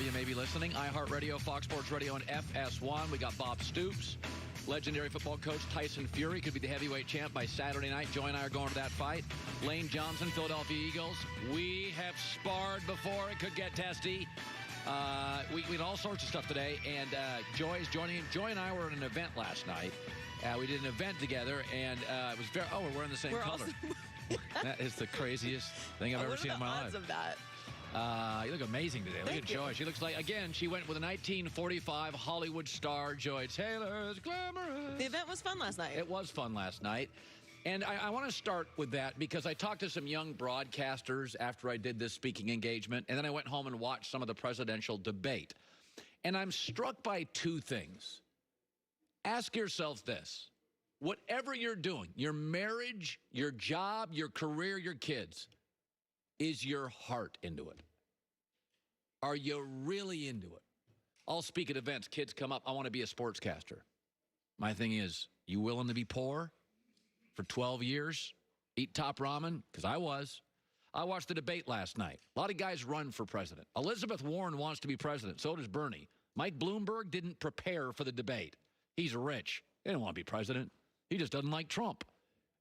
wherever you may be listening. iHeartRadio, Fox Sports Radio, and FS1. We got Bob Stoops, legendary football coach Tyson Fury, could be the heavyweight champ by Saturday night. Joey and I are going to that fight. Lane Johnson, Philadelphia Eagles. We have sparred before. It could get testy. We had all sorts of stuff today, and Joy's joining him. Joy and I were at an event last night. We did an event together, and it was very. Oh, we're wearing the same color. That is the craziest thing I've ever seen in my life. Of that? You look amazing today. Look at Joy. She looks like, again, she went with a 1945 Hollywood star, Joy Taylor's glamorous. The event was fun last night. It was fun last night. And I want to start with that because I talked to some young broadcasters after I did this speaking engagement, and then I went home and watched some of the presidential debate. And I'm struck by two things. Ask yourself this. Whatever you're doing, your marriage, your job, your career, your kids, is your heart into it? Are you really into it? I'll speak at events. Kids come up, I want to be a sportscaster. My thing is, you willing to be poor for 12 years? Eat top ramen? Because I was. I watched the debate last night. A lot of guys run for president. Elizabeth Warren wants to be president. So does Bernie. Mike Bloomberg didn't prepare for the debate. He's rich. He didn't want to be president. He just doesn't like Trump.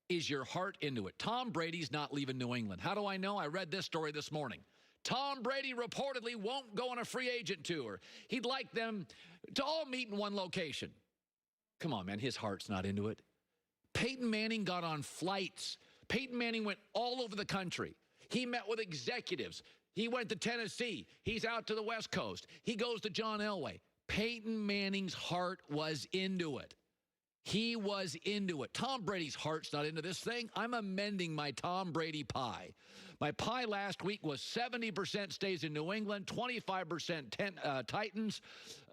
Is your heart into it? Tom Brady's not leaving New England. How do I know? I read this story this morning. Tom Brady reportedly won't go on a free agent tour. He'd like them to all meet in one location. Come on, man. His heart's not into it. Peyton Manning got on flights. Peyton Manning went all over the country. He met with executives. He went to Tennessee. He's out to the West Coast. He goes to John Elway. Peyton Manning's heart was into it. He was into it. Tom Brady's heart's not into this thing. I'm amending my Tom Brady pie. My pie last week was 70% stays in New England, 25% Titans,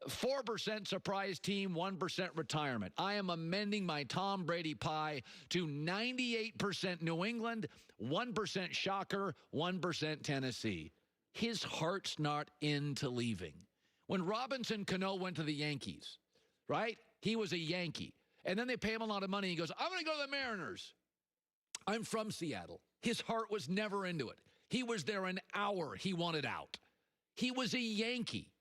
4% surprise team, 1% retirement. I am amending my Tom Brady pie to 98% New England, 1% shocker, 1% Tennessee. His heart's not into leaving. When Robinson Cano went to the Yankees, right? He was a Yankee. And then they pay him a lot of money. He goes, I'm going to go to the Mariners. I'm from Seattle. His heart was never into it. He was there an hour. He wanted out. He was a Yankee.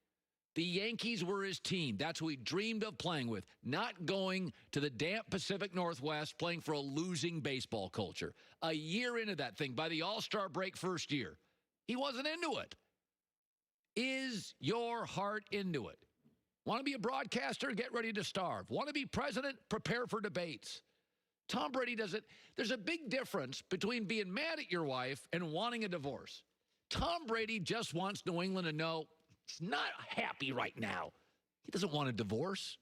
The Yankees were his team. That's who he dreamed of playing with, not going to the damp Pacific Northwest playing for a losing baseball culture. A year into that thing, by the All-Star break first year, he wasn't into it. Is your heart into it? Want to be a broadcaster? Get ready to starve. Want to be president? Prepare for debates. Tom Brady does it. There's a big difference between being mad at your wife and wanting a divorce. Tom Brady just wants New England to know he's not happy right now. He doesn't want a divorce.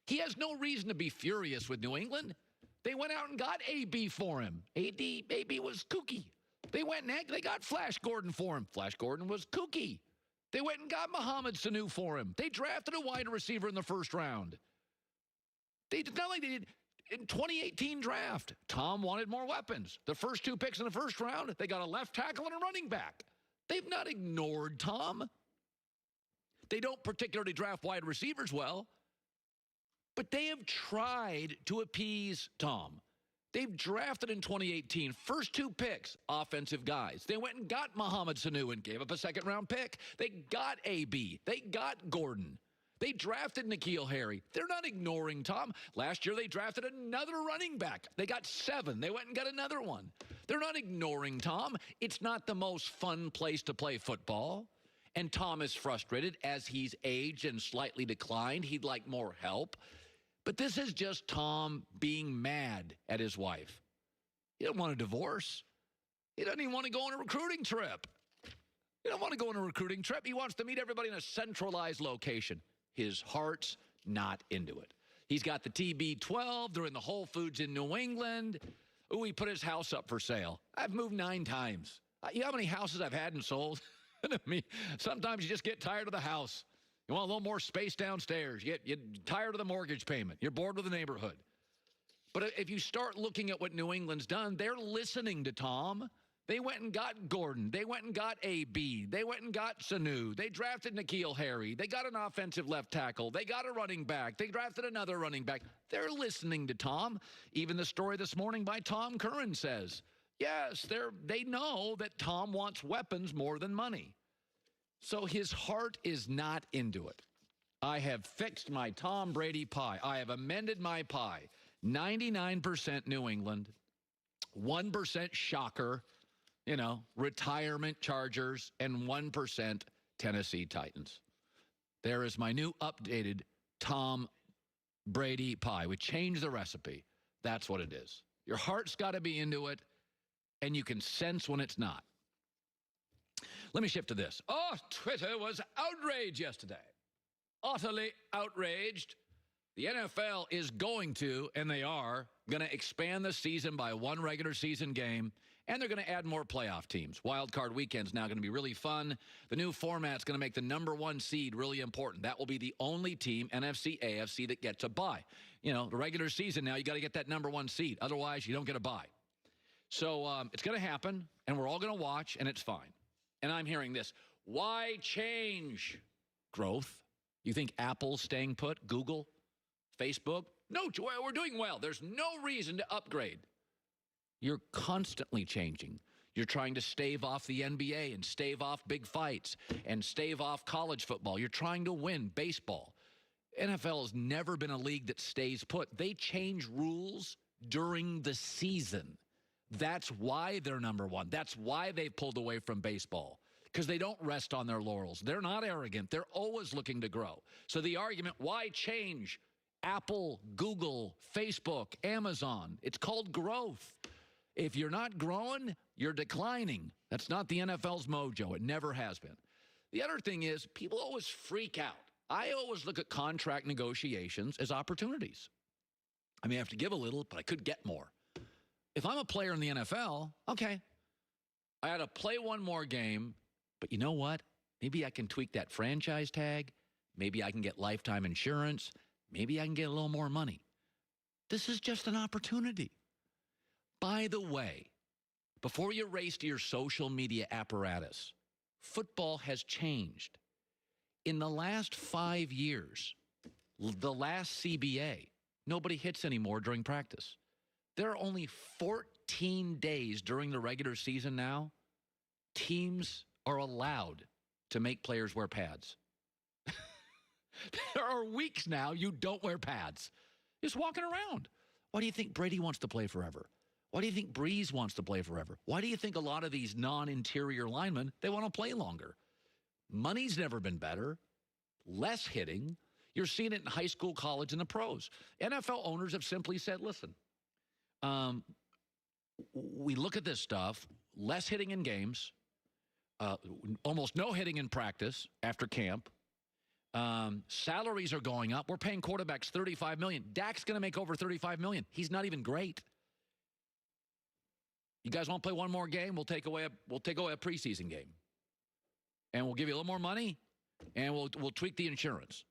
He has no reason to be furious with New England. They went out and got AB for him. AB was kooky. They went and they got Flash Gordon for him. Flash Gordon was kooky. They went and got Mohamed Sanu for him. They drafted a wide receiver in the first round. They did not like they did in 2018 draft. Tom wanted more weapons. The first two picks in the first round, they got a left tackle and a running back. They've not ignored Tom. They don't particularly draft wide receivers well, but they have tried to appease Tom. They've drafted in 2018, first two picks, offensive guys. They went and got Mohamed Sanu and gave up a second-round pick. They got AB. They got Gordon. They drafted N'Keal Harry. They're not ignoring Tom. Last year, they drafted another running back. They got 7. They went and got another one. They're not ignoring Tom. It's not the most fun place to play football. And Tom is frustrated as he's aged and slightly declined. He'd like more help. But this is just Tom being mad at his wife. He doesn't want a divorce. He doesn't even want to go on a recruiting trip. He doesn't want to go on a recruiting trip. He wants to meet everybody in a centralized location. His heart's not into it. He's got the TB12. They're in the Whole Foods in New England. Ooh, he put his house up for sale. I've moved 9 times. You know how many houses I've had and sold? I mean, sometimes you just get tired of the house. You want a little more space downstairs. You're tired of the mortgage payment. You're bored with the neighborhood. But if you start looking at what New England's done, they're listening to Tom. They went and got Gordon. They went and got AB. They went and got Sanu. They drafted N'Keal Harry. They got an offensive left tackle. They got a running back. They drafted another running back. They're listening to Tom. Even the story this morning by Tom Curran says, yes, they know that Tom wants weapons more than money. So his heart is not into it. I have fixed my Tom Brady pie. I have amended my pie. 99% New England, 1% shocker, retirement Chargers, and 1% Tennessee Titans. There is my new updated Tom Brady pie. We changed the recipe. That's what it is. Your heart's got to be into it, and you can sense when it's not. Let me shift to this. Oh, Twitter was outraged yesterday. Utterly outraged. The NFL is going to, and they are, going to expand the season by one regular season game, and they're going to add more playoff teams. Wild Card Weekend's now going to be really fun. The new format's going to make the number one seed really important. That will be the only team, NFC, AFC, that gets a bye. The regular season now, you got to get that number one seed. Otherwise, you don't get a bye. So it's going to happen, and we're all going to watch, and it's fine. And I'm hearing this. Why change? Growth. You think Apple's staying put? Google? Facebook? No, we're doing well. There's no reason to upgrade. You're constantly changing. You're trying to stave off the NBA and stave off big fights and stave off college football. You're trying to win baseball. NFL has never been a league that stays put. They change rules during the season. That's why they're number one. That's why they've pulled away from baseball, because they don't rest on their laurels. They're not arrogant. They're always looking to grow. So the argument, why change? Apple, Google, Facebook, Amazon. It's called growth. If you're not growing, you're declining. That's not the NFL's mojo. It never has been. The other thing is, people always freak out. I always look at contract negotiations as opportunities. I may have to give a little, but I could get more. If I'm a player in the NFL, okay, I had to play one more game, but you know what? Maybe I can tweak that franchise tag. Maybe I can get lifetime insurance. Maybe I can get a little more money. This is just an opportunity. By the way, before you race to your social media apparatus, football has changed. In the last 5 years, the last CBA, nobody hits anymore during practice. There are only 14 days during the regular season now. Teams are allowed to make players wear pads. There are weeks now you don't wear pads. Just walking around. Why do you think Brady wants to play forever? Why do you think Breeze wants to play forever? Why do you think a lot of these non-interior linemen, they want to play longer? Money's never been better. Less hitting. You're seeing it in high school, college, and the pros. NFL owners have simply said, listen, we look at this stuff, less hitting in games, almost no hitting in practice after camp. Salaries are going up. We're paying quarterbacks $35 million. Dak's going to make over $35 million. He's not even great. You guys want to play one more game? We'll take away a preseason game, and we'll give you a little more money, and we'll tweak the insurance.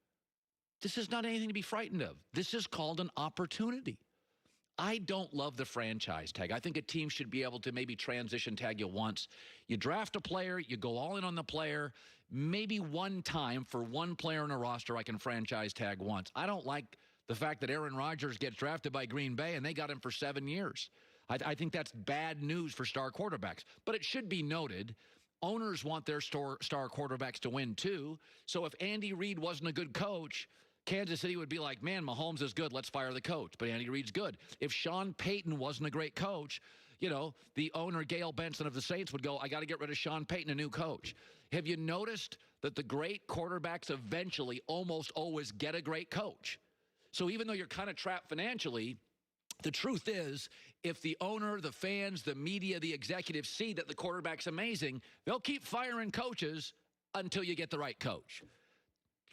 This is not anything to be frightened of. This is called an opportunity. I don't love the franchise tag. I think a team should be able to maybe transition tag you once. You draft a player, you go all in on the player. Maybe one time for one player in a roster I can franchise tag once. I don't like the fact that Aaron Rodgers gets drafted by Green Bay and they got him for 7 years. I think that's bad news for star quarterbacks. But it should be noted, owners want their star quarterbacks to win too. So if Andy Reid wasn't a good coach, Kansas City would be like, man, Mahomes is good. Let's fire the coach. But Andy Reid's good. If Sean Payton wasn't a great coach, the owner, Gail Benson of the Saints, would go, I got to get rid of Sean Payton, a new coach. Have you noticed that the great quarterbacks eventually almost always get a great coach? So even though you're kind of trapped financially, the truth is, if the owner, the fans, the media, the executives see that the quarterback's amazing, they'll keep firing coaches until you get the right coach.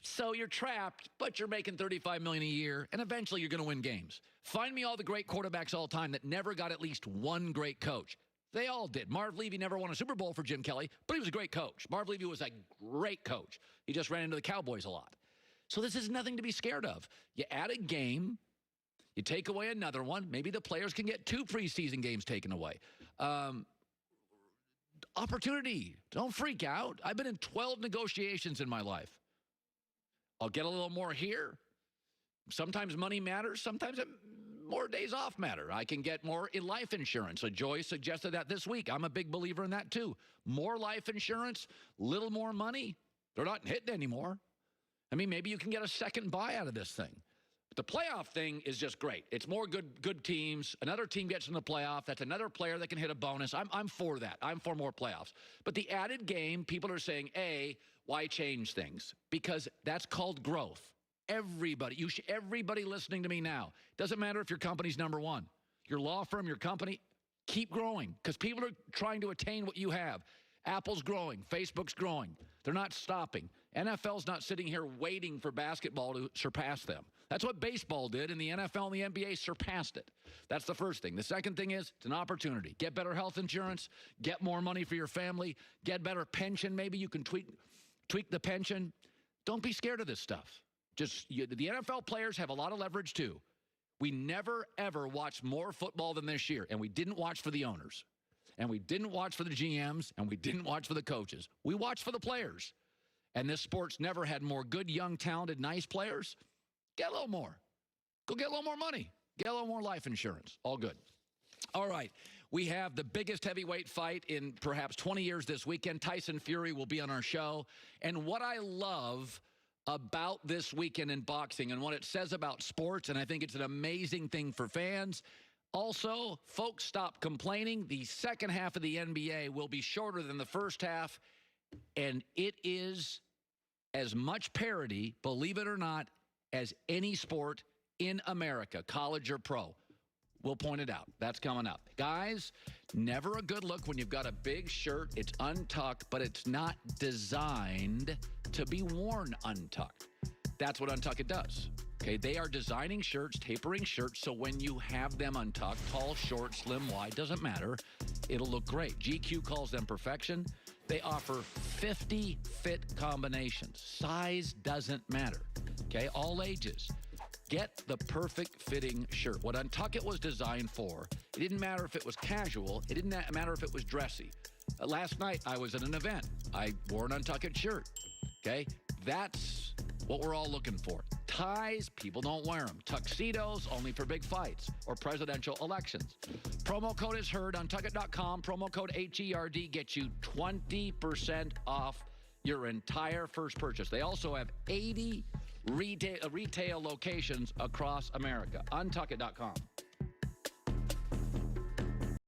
So you're trapped, but you're making $35 million a year, and eventually you're going to win games. Find me all the great quarterbacks all time that never got at least one great coach. They all did. Marv Levy never won a Super Bowl for Jim Kelly, but he was a great coach. Marv Levy was a great coach. He just ran into the Cowboys a lot. So this is nothing to be scared of. You add a game, you take away another one. Maybe the players can get 2 preseason games taken away. Opportunity. Don't freak out. I've been in 12 negotiations in my life. I'll get a little more here. Sometimes money matters. Sometimes more days off matter. I can get more in life insurance. So Joy suggested that this week. I'm a big believer in that too. More life insurance, little more money. They're not hitting anymore. I mean, maybe you can get a second buy out of this thing. But the playoff thing is just great. It's more good teams. Another team gets in the playoff. That's another player that can hit a bonus. I'm for that. I'm for more playoffs. But the added game, people are saying, why change things? Because that's called growth. Everybody listening to me now, doesn't matter if your company's number one, your law firm, your company, keep growing because people are trying to attain what you have. Apple's growing. Facebook's growing. They're not stopping. NFL's not sitting here waiting for basketball to surpass them. That's what baseball did, and the NFL and the NBA surpassed it. That's the first thing. The second thing is it's an opportunity. Get better health insurance. Get more money for your family. Get better pension. Maybe you can tweak the pension. Don't be scared of this stuff. The NFL players have a lot of leverage, too. We never, ever watched more football than this year, and we didn't watch for the owners, and we didn't watch for the GMs, and we didn't watch for the coaches. We watched for the players. And this sport's never had more good, young, talented, nice players. Get a little more. Go get a little more money. Get a little more life insurance. All good. All right. We have the biggest heavyweight fight in perhaps 20 years this weekend. Tyson Fury will be on our show. And what I love about this weekend in boxing and what it says about sports, and I think it's an amazing thing for fans. Also, folks, stop complaining. The second half of the NBA will be shorter than the first half, and it is as much parity, believe it or not, as any sport in America, college or pro. We'll point it out. That's coming up. Guys, never a good look when you've got a big shirt. It's untucked, but it's not designed to be worn untucked. That's what Untuck It does. Okay, they are designing shirts, tapering shirts, so when you have them untucked, tall, short, slim, wide, doesn't matter. It'll look great. GQ calls them perfection. They offer 50 fit combinations. Size doesn't matter. Okay, all ages. Get the perfect fitting shirt. What Untuck It was designed for, it didn't matter if it was casual. It didn't matter if it was dressy. Last night, I was at an event. I wore an Untuck It shirt. Okay, that's what we're all looking for. Ties, people don't wear them. Tuxedos, only for big fights or presidential elections. Promo code is heard on Tuckit.com. Promo code HERD gets you 20% off your entire first purchase. They also have 80 retail locations across America. Untuckit.com.